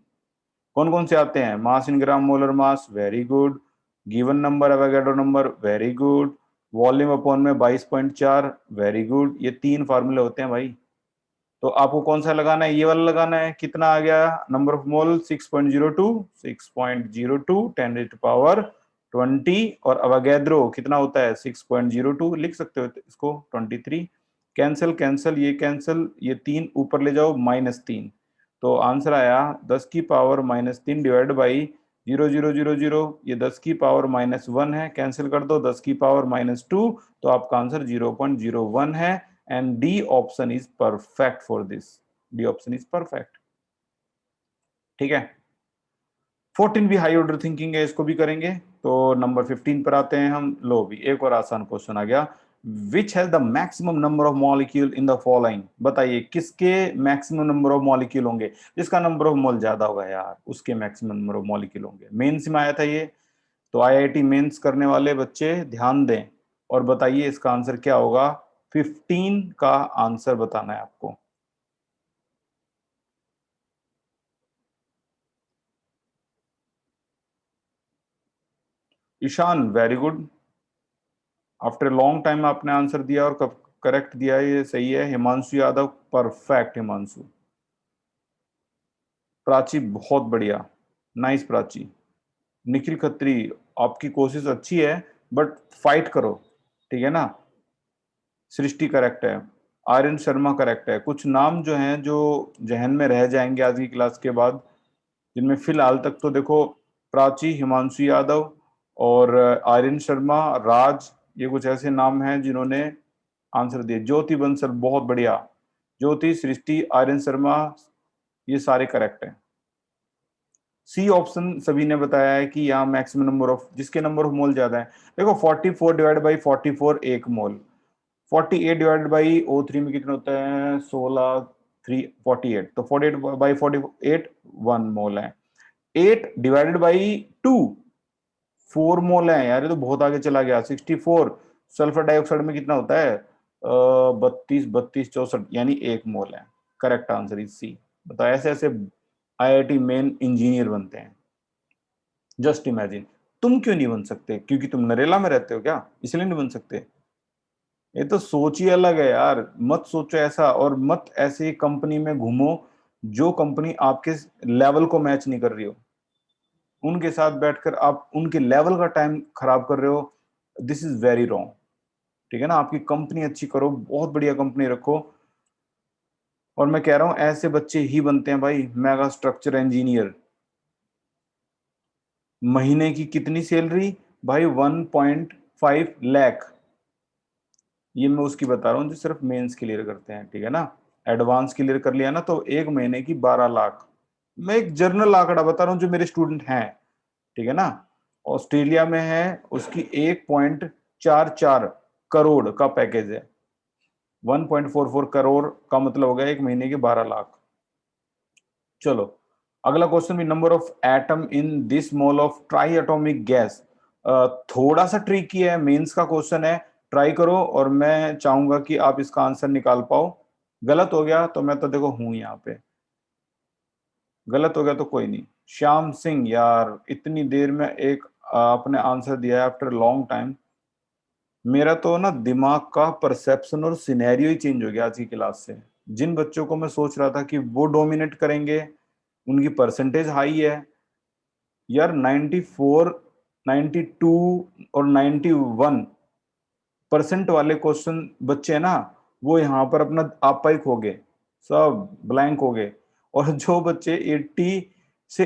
कौन कौन से आते हैं? Mass in gram molar mass, very good. Given number Avogadro number, very good. Volume upon में 22.4, वेरी गुड। ये तीन फार्मूले होते हैं भाई। तो आपको कौन सा लगाना है? ये वाला लगाना है। कितना आ गया number of mole? 6.02, 6.02 10 to the power 20। और अवोगाद्रो कितना होता है? 6.02, लिख सकते हो इसको 23। कैंसिल कैंसिल, ये कैंसिल, ये तीन ऊपर ले जाओ, -3। तो आंसर आया 10 की पावर -3 डिवाइड बाई 0.000। ये 10 की पावर -1 है, कैंसिल कर दो। 10 की पावर -2, तो आपका आंसर 0.01 है। And D option is perfect for this. D option is perfect. ठीक है, 14 भी हाई ऑर्डर थिंकिंग है, इसको भी करेंगे। तो नंबर 15 पर आते हैं हम। लो भी एक और आसान क्वेश्चन आ गया। Which has the maximum number of molecule in the following? बताइए किसके मैक्सिमम नंबर ऑफ मॉलिक्यूल होंगे? जिसका नंबर ऑफ मोल ज्यादा होगा यार, उसके मैक्सिमम नंबर ऑफ मॉलिक्यूल होंगे। मेंस में आया था ये, तो आईआईटी मेंस करने वाले बच्चे ध्यान दें और बताइए इसका आंसर क्या होगा। 15 का आंसर बताना है आपको। Ishan, very good. After long time आपने आंसर दिया और करेक्ट दिया है, ये सही है। हिमांशु यादव, परफेक्ट हिमांशु। प्राची, बहुत बढ़िया, नाइस प्राची। निखिल खत्री, आपकी कोशिश अच्छी है, बट फाइट करो, ठीक है ना। सृष्टि करेक्ट है। आर्यन शर्मा करेक्ट है। कुछ नाम जो हैं जो जहन में रह जाएंगे आज की क्लास के बाद, जिनमें फिलहाल तक तो देखो प्राची, हिमांशु यादव और आर्यन शर्मा, राज, ये कुछ ऐसे नाम हैं जिन्होंने आंसर दिए। ज्योति बंसल, बहुत बढ़िया। ज्योति, सृष्टि, आर्यन शर्मा, ये सारे करेक्ट हैं। सी ऑप्शन सभी ने बताया है कि यहाँ मैक्सिमम नंबर ऑफ, जिसके नंबर ऑफ मोल ज्यादा है। देखो 44 डिवाइड बाई 44 एक मोल, 48 डिवाइड बाई O3 में कितना होता है? 16, 3 48, तो 48 बाई 48 1 मोल है। 8 डिवाइडेड बाई 2 4 मोल है यार, ये तो बहुत आगे चला गया। 64 सल्फर डाइऑक्साइड में कितना होता है? 32 32 64, यानी एक मोल है। Correct answer is C. बताओ ऐसे ऐसे आईआईटी मेन इंजीनियर बनते हैं। Just imagine. तुम क्यों नहीं बन सकते? क्योंकि तुम नरेला में रहते हो क्या, इसलिए नहीं बन सकते? ये तो सोच ही अलग है यार। मत सोचो ऐसा, और मत ऐसी कंपनी में घूमो जो कंपनी आपके लेवल को मैच नहीं कर रही हो। उनके साथ बैठकर आप उनके लेवल का टाइम खराब कर रहे हो, दिस इज वेरी रॉन्ग। ठीक है ना, आपकी कंपनी अच्छी करो, बहुत बढ़िया कंपनी रखो। और मैं कह रहा हूं ऐसे बच्चे ही बनते हैं भाई, मेगा स्ट्रक्चर इंजीनियर। महीने की कितनी सैलरी भाई? 1.5 लाख। ये मैं उसकी बता रहा हूँ जो सिर्फ मेंस क्लियर करते हैं, ठीक है ना। एडवांस क्लियर कर लिया ना तो एक महीने की 12 लाख। मैं एक जनरल आंकड़ा बता रहा हूँ जो मेरे स्टूडेंट हैं, ठीक है ना। ऑस्ट्रेलिया में है, उसकी 1.44 करोड़ का पैकेज है। 1.44 करोड़ का मतलब हो गया एक महीने के 12 लाख। चलो अगला क्वेश्चन भी, number of atom in this mole of try atomic gas. थोड़ा सा ट्रिकी है, मेंस का क्वेश्चन है, ट्राई करो और मैं चाहूंगा कि आप इसका आंसर निकाल पाओ। गलत हो गया तो मैं तो देखो हूं यहाँ पे, गलत हो गया तो कोई नहीं। श्याम सिंह यार, इतनी देर में एक आपने आंसर दिया है आफ्टर लॉन्ग टाइम। मेरा तो ना दिमाग का परसेप्शन और सिनेरियो ही चेंज हो गया आज की क्लास से। जिन बच्चों को मैं सोच रहा था कि वो डोमिनेट करेंगे, उनकी परसेंटेज हाई है यार। 94, 92 और 91% वाले क्वेश्चन बच्चे हैं ना, वो यहाँ पर अपना आपा ही खो गए, सब ब्लैंक हो गए। और जो बच्चे 80 से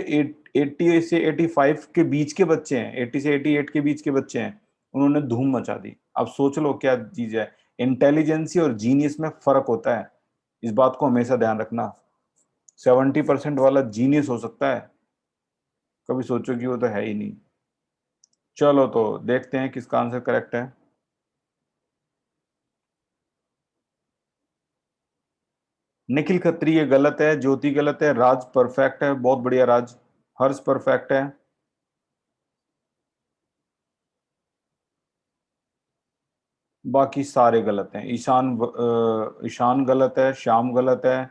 85 के बीच के बच्चे हैं, 80 से 88 के बीच के बच्चे हैं, उन्होंने धूम मचा दी। अब सोच लो क्या चीज है, इंटेलिजेंसी और जीनियस में फर्क होता है, इस बात को हमेशा ध्यान रखना। 70% वाला जीनियस हो सकता है, कभी सोचो कि वो तो है ही नहीं। चलो तो देखते हैं किसका आंसर करेक्ट है। निखिल खत्री ये गलत है, ज्योति गलत है, राज परफेक्ट है, बहुत बढ़िया राज। हर्ष परफेक्ट है। बाकी सारे गलत हैं। ईशान गलत है, श्याम गलत है,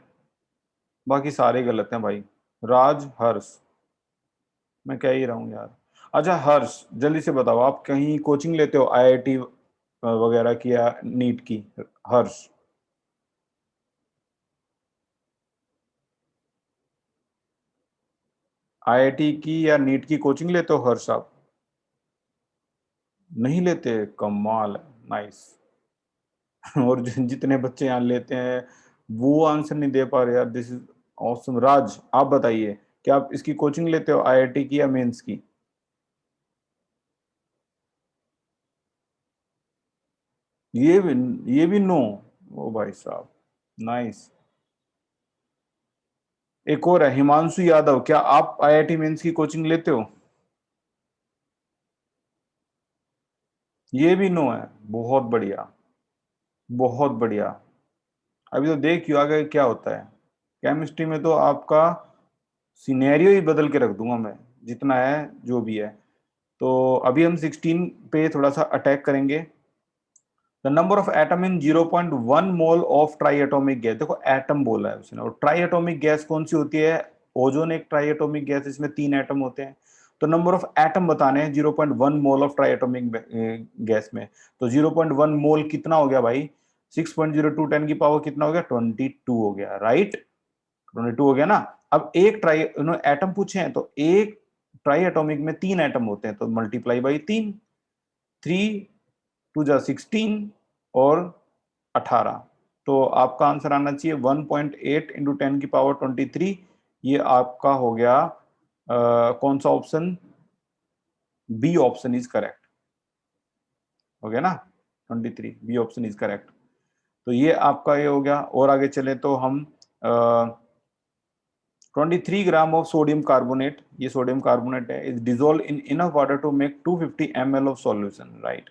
बाकी सारे गलत हैं भाई। राज, हर्ष, मैं कह ही रहा हूँ यार। अच्छा हर्ष, जल्दी से बताओ, आप कहीं कोचिंग लेते हो आईआईटी वगैरह की या नीट की? हर्ष, आईआईटी की या नीट की कोचिंग लेते हो हर्ष आप? नहीं लेते? कमाल है, नाइस। और जितने बच्चे यहाँ लेते हैं वो आंसर नहीं दे पा रहे यार, दिस इज ऑसम। राज आप बताइए, क्या आप इसकी कोचिंग लेते हो आईआईटी की या मेंस की? ये भी नो? ओ भाई साहब, नाइस। एक और है हिमांशु यादव, क्या आप आईआईटी मेंस की कोचिंग लेते हो? ये भी नो है, बहुत बढ़िया, बहुत बढ़िया। अभी तो देखियो आगे क्या होता है। केमिस्ट्री में तो आपका सिनेरियो ही बदल के रख दूंगा मैं, जितना है जो भी है। तो अभी हम 16 पे थोड़ा सा अटैक करेंगे। The number of atom in 0.1 mole of try atomic gas. देखो एटम बोला है उसने, और ट्राई एटॉमिक गैस कौन सी होती है? ओजोन एक ट्राई एटॉमिक गैस, इसमें 3 एटम होते हैं। तो नंबर ऑफ एटम बताने हैं 0.1 mole of try atomic gas में। तो 0.1 मोल कितना हो गया भाई? 6.02 10 की पावर कितना हो गया? 22 हो गया, राइट। 22 हो गया ना। अब एक ट्राई उन्होंने एटम पूछे हैं, तो एक ट्राई एटॉमिक में 3 एटम होते हैं, तो मल्टीप्लाई बाई 3। 3 2 जा 16 और 18। तो आपका आंसर आना चाहिए 1.8 इंटू 10 की पावर 23। ये आपका हो गया कौन सा option? B option is correct, हो गया ना। 23, बी ऑप्शन इज करेक्ट। तो ये आपका ये हो गया। और आगे चले तो हम 23 ग्राम ऑफ सोडियम कार्बोनेट, ये सोडियम कार्बोनेट है, is dissolve in enough water to make 250 ml of solution, right.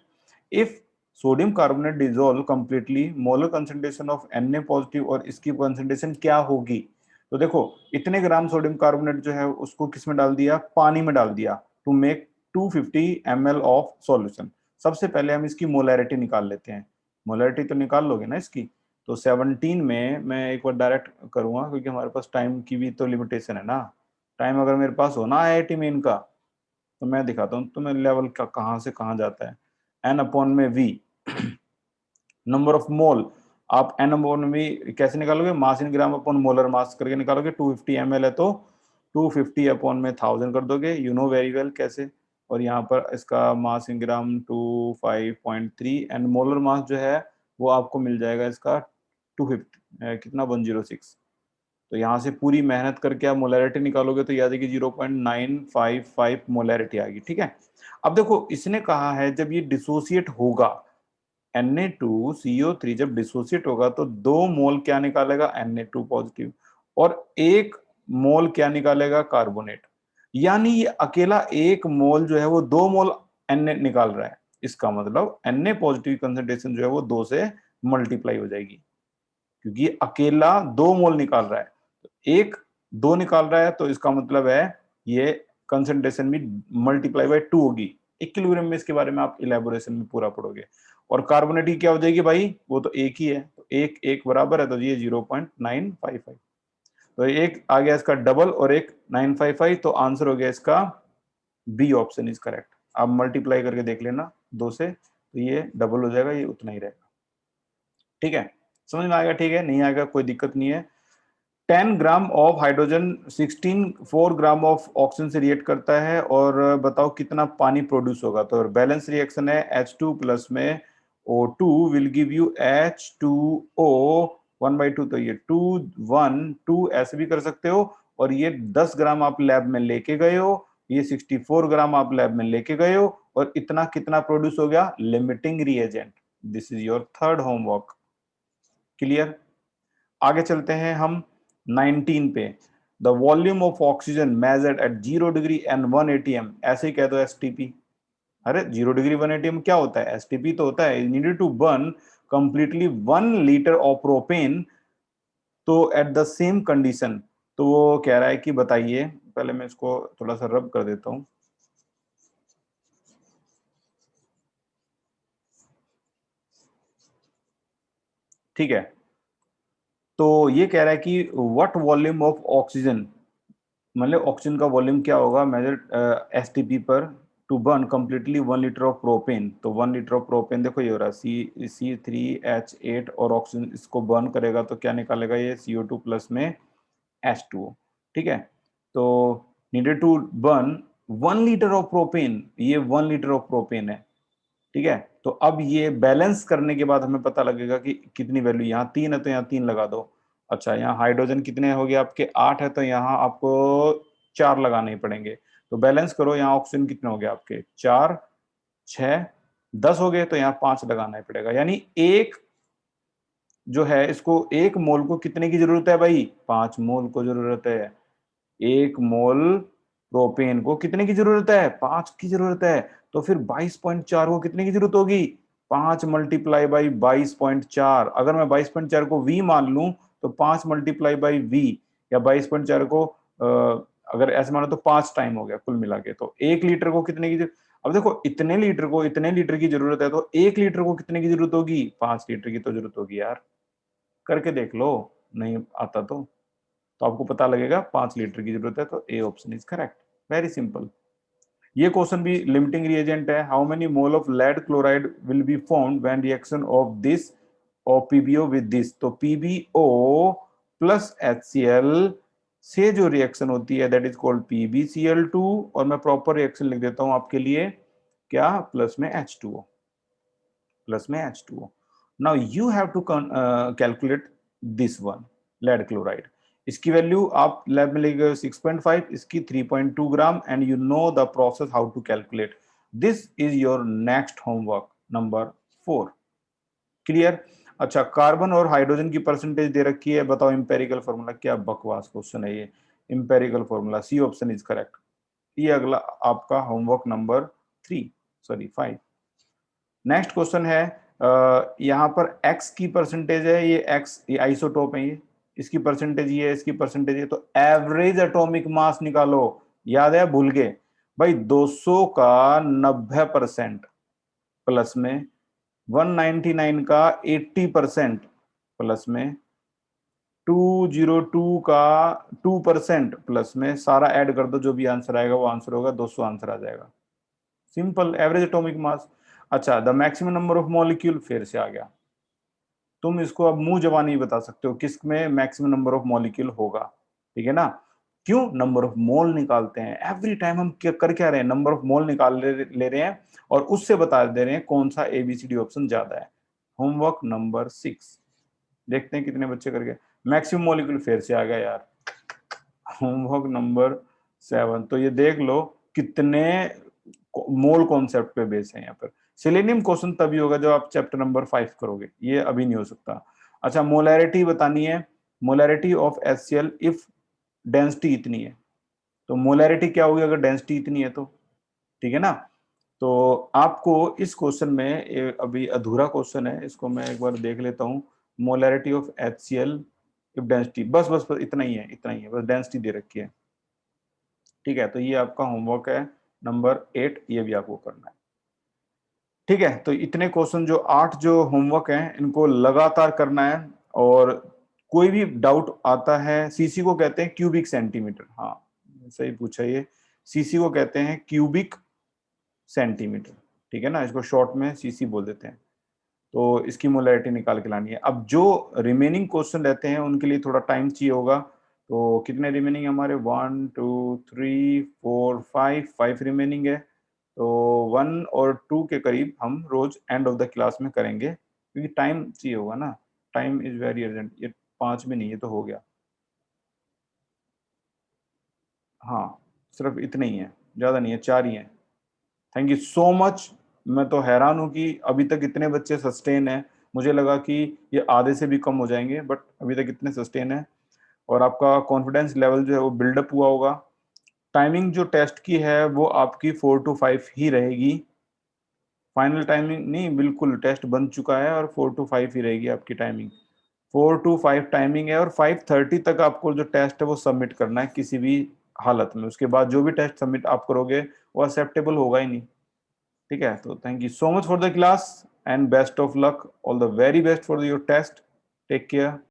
If sodium carbonate dissolve completely, molar concentration of Na positive और इसकी कंसंट्रेशन क्या होगी? तो देखो, इतने ग्राम सोडियम कार्बोनेट जो है उसको किस में डाल दिया? पानी में डाल दिया, to make 250 ml of solution. सबसे पहले हम इसकी मोलैरिटी निकाल लेते हैं। मोलैरिटी तो निकाल लोगे ना इसकी? तो 17 में मैं एक बार डायरेक्ट करूंगा, क्योंकि हमारे पास टाइम की भी तो लिमिटेशन है ना। टाइम अगर मेरे पास हो ना आईआईटी में इनका, तो मैं दिखाता हूँ तुम्हें लेवल का कहाँ से कहाँ जाता है। एन अपॉन में वी, नंबर ऑफ मोल। आप एन अपॉन वी कैसे निकालोगे? मास इन ग्राम अपॉन मोलर मास करके निकालोगे। 250 ml है तो 250 अपॉन में 1000 कर दोगे, यू नो वेरी वेल कैसे। और यहाँ पर इसका मास in gram 25.3 and molar mass जो है वो आपको मिल जाएगा इसका 250 कितना 106। तो यहाँ से पूरी मेहनत करके आप मोलैरिटी निकालोगे तो याद है कि 0.955 मोलैरिटी आ गई, ठीक है। अब देखो इसने कहा है जब ये डिसोसिएट होगा Na2CO3 जब डिसोसिएट होगा तो 2 मोल क्या निकालेगा Na2 पॉजिटिव और 1 मोल क्या निकालेगा कार्बोनेट। यानी ये अकेला 1 मोल जो है वो 2 मोल Na निकाल रहा है। इसका मतलब Na पॉजिटिव कंसंट्रेशन जो है वो 2 से मल्टीप्लाई हो जाएगी क्योंकि ये अकेला 2 मोल निकाल रहा है। एक 2 निकाल रहा है तो इसका मतलब है ये कंसंट्रेशन भी मल्टीप्लाई बाय 2 होगी। इक्विलिब्रियम में इसके बारे में आप इलेबोरेशन में पूरा पढ़ोगे। और कार्बोनेट की क्या हो जाएगी भाई, वो तो एक ही है, तो एक एक बराबर है तो ये 0.955। तो एक आ गया इसका डबल और एक 955, तो आंसर हो गया इसका बी ऑप्शन इज करेक्ट। आप मल्टीप्लाई करके देख लेना 2 से, तो ये डबल हो जाएगा, ये उतना ही रहेगा। ठीक है, समझ में आएगा? ठीक है, नहीं आएगा कोई दिक्कत नहीं है। 10 gram of hydrogen 4 gram of oxygen से रिएक्ट करता है और बताओ कितना पानी प्रोड्यूस होगा। तो बैलेंस रिएक्शन है H2 प्लस में O2 will give you H2O 1/2। तो ये 2 1 2 ऐसे भी कर सकते हो। और ये 10 ग्राम आप लैब में लेके गए हो, ये 64 ग्राम आप लैब में लेके गए हो, और इतना कितना प्रोड्यूस हो गया, limiting reagent. This is your third homework. Clear? आगे चलते हैं हम 19 पे। The volume of oxygen measured eight 0 degree and 1 ATM. ऐसे ही कह दो एसटीपी। अरे 0 डिग्री 1 एटीएम क्या होता है? एसटीपी तो होता है needed to burn completely 1 litre of propane तो एट द सेम कंडीशन। तो वो कह रहा है कि बताइए, पहले मैं इसको थोड़ा सा रब कर देता हूं। ठीक है, तो ये कह रहा है कि व्हाट वॉल्यूम ऑफ ऑक्सीजन, मतलब ऑक्सीजन का वॉल्यूम क्या होगा मेजर एसटीपी पर to burn completely 1 litre of propane. तो 1 लीटर ऑफ प्रोपेन देखो ये हो रहा है C3H8 और ऑक्सीजन इसको बर्न करेगा तो क्या निकालेगा ये CO2 प्लस में H2O। ठीक है, तो needed to burn 1 litre of propane, ये 1 लीटर ऑफ प्रोपेन है। ठीक है, तो अब ये बैलेंस करने के बाद हमें पता लगेगा कि कितनी वैल्यू, यहाँ 3 है तो यहाँ 3 लगा दो। अच्छा, यहाँ हाइड्रोजन कितने हो गए आपके 8 है तो यहाँ आपको 4 लगाने ही पड़ेंगे। तो बैलेंस करो, यहाँ ऑक्सीजन कितने हो गए आपके 4 6 10 हो गए तो यहाँ 5 लगाना ही पड़ेगा। यानी एक जो है इसको 1 मोल को कितने की जरूरत है भाई, 5 मोल को जरूरत है। 1 मोल प्रोपेन को कितने की जरूरत है, 5 की जरूरत है। तो फिर 22.4 को कितने की जरूरत होगी, 5 मल्टीप्लाई बाई 22.4। अगर मैं 22.4 को v मान लूं तो 5 मल्टीप्लाई बाई v, या 22.4 को अगर ऐसे मानो तो 5 टाइम हो गया कुल मिला के। तो 1 लीटर को कितने की अब देखो इतने लीटर को इतने लीटर की जरूरत है तो 1 लीटर को कितने की जरूरत होगी, 5 लीटर की तो जरूरत होगी यार। करके देख लो, नहीं आता तो आपको पता लगेगा 5 लीटर की जरूरत है। तो A option is correct, very simple. ये क्वेश्चन भी लिमिटिंग रिएजेंट है। How many mole of lead chloride will be formed when reaction of this और पीबीओ विद दिस। तो पीबीओ प्लस HCl से जो रिएक्शन होती है दैट इज कॉल्ड PbCl2। और मैं प्रॉपर रिएक्शन लिख देता हूं आपके लिए, क्या, प्लस में H2O, प्लस में H2O। Now you have to calculate this one, lead chloride. इसकी वैल्यू आप लैब में लेके 6.5, इसकी 3.2 ग्राम, and you know the process how to calculate. This is your next homework number 4। Clear? अच्छा, कार्बन और हाइड्रोजन की परसेंटेज दे रखी है, बताओ इंपेरिकल फॉर्मूला। क्या बकवास क्वेश्चन है ये, empirical formula C option is correct. ये अगला आपका homework number 3, sorry 5। Next question है, यहाँ पर x की परसेंटेज है, ये x ये आइसोटोप है, ये इसकी परसेंटेज ये है, इसकी परसेंटेज है। तो एवरेज एटॉमिक मास निकालो। याद है, भूल गए भाई, 200 का 90% प्लस में 199 का 80% प्लस में 202 का 2% प्लस में, सारा ऐड कर दो, जो भी आंसर आएगा वो आंसर होगा, 200 आंसर आ जाएगा। Simple, average atomic mass. अच्छा, the maximum number of molecule फिर से आ गया। तुम इसको अब मुंह जबानी बता सकते हो किस में मैक्सिमम नंबर ऑफ मॉलिक्यूल होगा, ठीक है ना। क्यों? नंबर ऑफ मोल निकालते हैं। एवरी टाइम हम कर क्या रहे हैं, नंबर ऑफ मोल निकाल ले रहे हैं और उससे बता दे रहे हैं कौन सा ABCD ऑप्शन ज्यादा है। होमवर्क नंबर 6 देखते हैं कितने बच्चे कर गए। मैक्सिमम मॉलिक्यूल फिर से आ गया यार। होमवर्क नंबर 7, तो ये देख लो कितने मोल कॉन्सेप्ट पे बेस है यहाँ पर। सेलेनियम क्वेश्चन तभी होगा जब आप चैप्टर नंबर 5 करोगे, ये अभी नहीं हो सकता। अच्छा, मोलैरिटी बतानी है, molarity of HCl if density इतनी है। तो मोलैरिटी क्या होगी अगर डेंसिटी इतनी है तो, ठीक है ना। तो आपको इस क्वेश्चन में अभी अधूरा क्वेश्चन है, इसको मैं एक बार देख लेता हूँ। Molarity of HCl if density, बस बस बस इतना ही है, इतना ही है, बस डेंसिटी दे रखी है। ठीक है, तो ये आपका होमवर्क है नंबर 8, ये भी आपको करना है। ठीक है, तो इतने क्वेश्चन जो 8 जो होमवर्क हैं इनको लगातार करना है। और कोई भी डाउट आता है, सीसी को कहते हैं क्यूबिक सेंटीमीटर, हाँ सही पूछा ये, सीसी को कहते हैं क्यूबिक सेंटीमीटर, ठीक है ना, इसको शॉर्ट में सीसी बोल देते हैं। तो इसकी मोलैरिटी निकाल के लानी है। अब जो रिमेनिंग क्वेश्चन रहते हैं उनके लिए थोड़ा टाइम चाहिए होगा। तो कितने रिमेनिंग हमारे, 1 2 3 4 5 रिमेनिंग है। तो 1 और 2 के करीब हम रोज एंड ऑफ द क्लास में करेंगे, क्योंकि टाइम चाहिए होगा ना, टाइम इज वेरी अर्जेंट। ये 5 भी नहीं, ये तो हो गया। हाँ, सिर्फ इतने ही है, ज्यादा नहीं है, 4 ही है। Thank you so much. मैं तो हैरान हूँ कि अभी तक इतने बच्चे सस्टेन हैं। मुझे लगा कि ये आधे से भी कम हो जाएंगे, बट अभी तक इतने सस्टेन है। और आपका कॉन्फिडेंस लेवल जो है वो बिल्डअप हुआ होगा। टाइमिंग जो टेस्ट की है वो आपकी 4 to 5 ही रहेगी। फाइनल टाइमिंग नहीं, बिल्कुल टेस्ट बन चुका है और 4 to 5 ही रहेगी आपकी टाइमिंग। 4 to 5 टाइमिंग है और 5:30 तक आपको जो टेस्ट है वो सबमिट करना है किसी भी हालत में। उसके बाद जो भी टेस्ट सबमिट आप करोगे वो एक्सेप्टेबल होगा ही नहीं। ठीक है, तो thank you so much for the class and best of luck, all the very best for your test. Take care.